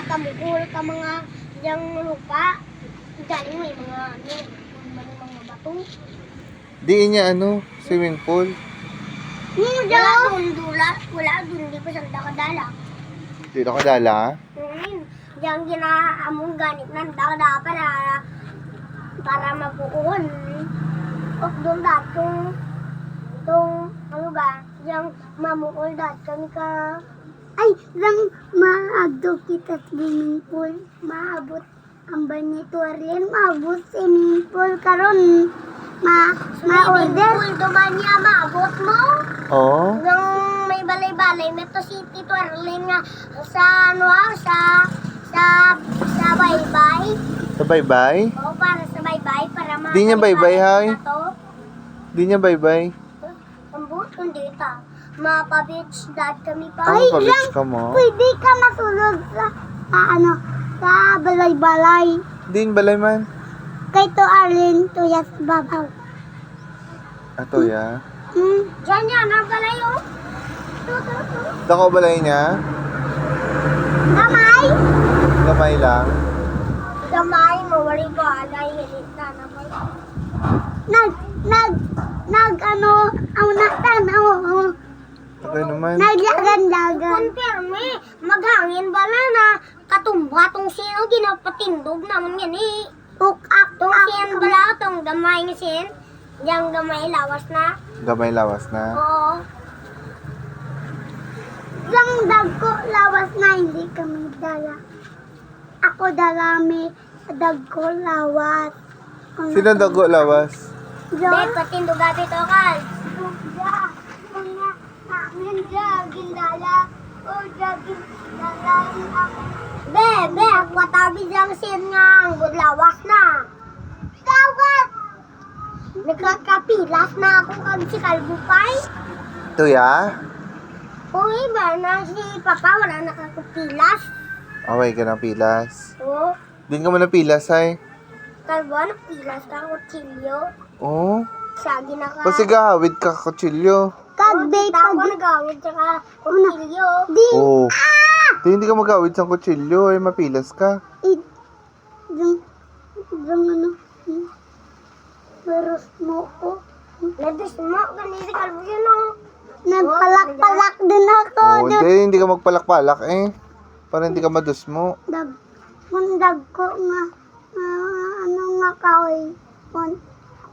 pamukul ka mga yang lupa. Dali may mga bato. Di niya swimming pool. Wala dun, di pa siyang dakadala. Dito ka dala? Diyan ginaamong ganit ng dakada para mapukuhon. O doon tong diyan mamukul kami ka. Ay, lang maagdo kita swimming pool. Maabot ang banituaryan, maabot swimming pool karon. Ma-order. Duman niya maabot mo. Oo. Nang may balay-balay, Metro City to Arlene nga sa baybay. Sa baybay? Oo, para sa baybay, para Di niya baybay, hay? Di niya baybay. Ang buton dito. Mapa-beach dad kami pa. Ay, pa-beach ka mo? Pwede ka masulog sa balay-balay. Din balay man. Kay to Arlene, to Yas Babaw. Ato ya. Diyan yan, ang balay oh. Dako balay niya? Gamay? Gamay lang. Gamay, mawari ba? Alay, hilit na naman. Ang natanaw. Okay naman. Naglagan-lagan. Confirme, maghangin bala na katumba tong sino ginapatindog naman yan eh. Ukak tong sin bala tong gamay nga sin. Yang gamay lawas na. Gamay lawas na. Oo. Yang dagko lawas na hindi kami dala. Ako dalami sa dagko lawas. Sino dago lawas? Be, patindog gabi to kal. Mga namin jagin dala. O jagin dala. Be, watabi diyang sin nga ang lawas na. Lawas! Nagkakapilas na ako kag si Kalbupay. Ito ya? Uy, ba na si Papa wala nakakapilas. Away ka ng pilas. Oo. Din ka mo ng pilas ay? Kalbo, napilas ka kutsilyo. Oo. Sagi na ka. Kasi gahawid ka kutsilyo. Kagday pag nagawid tsaka kutsilyo. Di. Oo. Di hindi ka magawid sa kutsilyo ay mapilas ka. Meros mo ko. Nados mo, ganito kalbo yun o. Nagpalak-palak din ako. Oo, hindi ka magpalak-palak eh. Para hindi ka madusmo. Mundag ko nga. Nga kaway.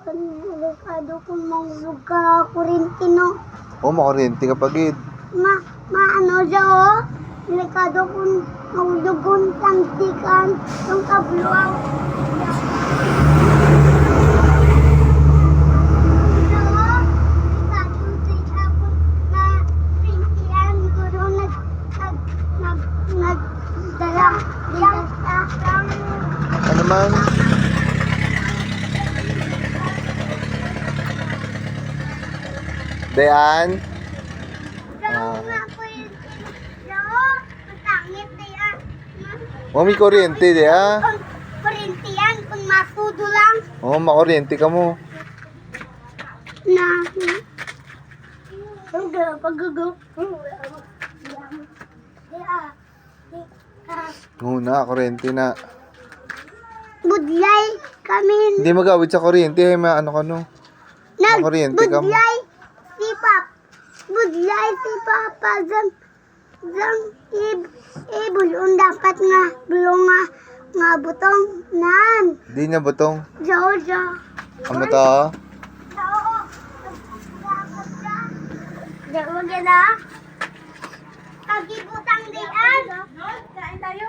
Delikado kung mahulog ka kurinti no. Oo, makuryente ka pagid. Dyan o. Delikado kung mahulog kung tantikan. Yung kabluaw. Ano man? Dayan? Oh, may kuryente di ah. Kuryente yan, kung masudo lang. Oo, makuryente ka mo. Oo na, kuryente na. Budlay kami. Hindi magawid sa kuryente ay maano ka no. Makuryente ka mo. Budlay si Papa. Budlay si Papa. Bulong dapat nga. Bulong nga butong. Nan. Di niya butong. Jojo. Ano to? Diyan mo gana. Pag-ibutang diyan. Kain tayo.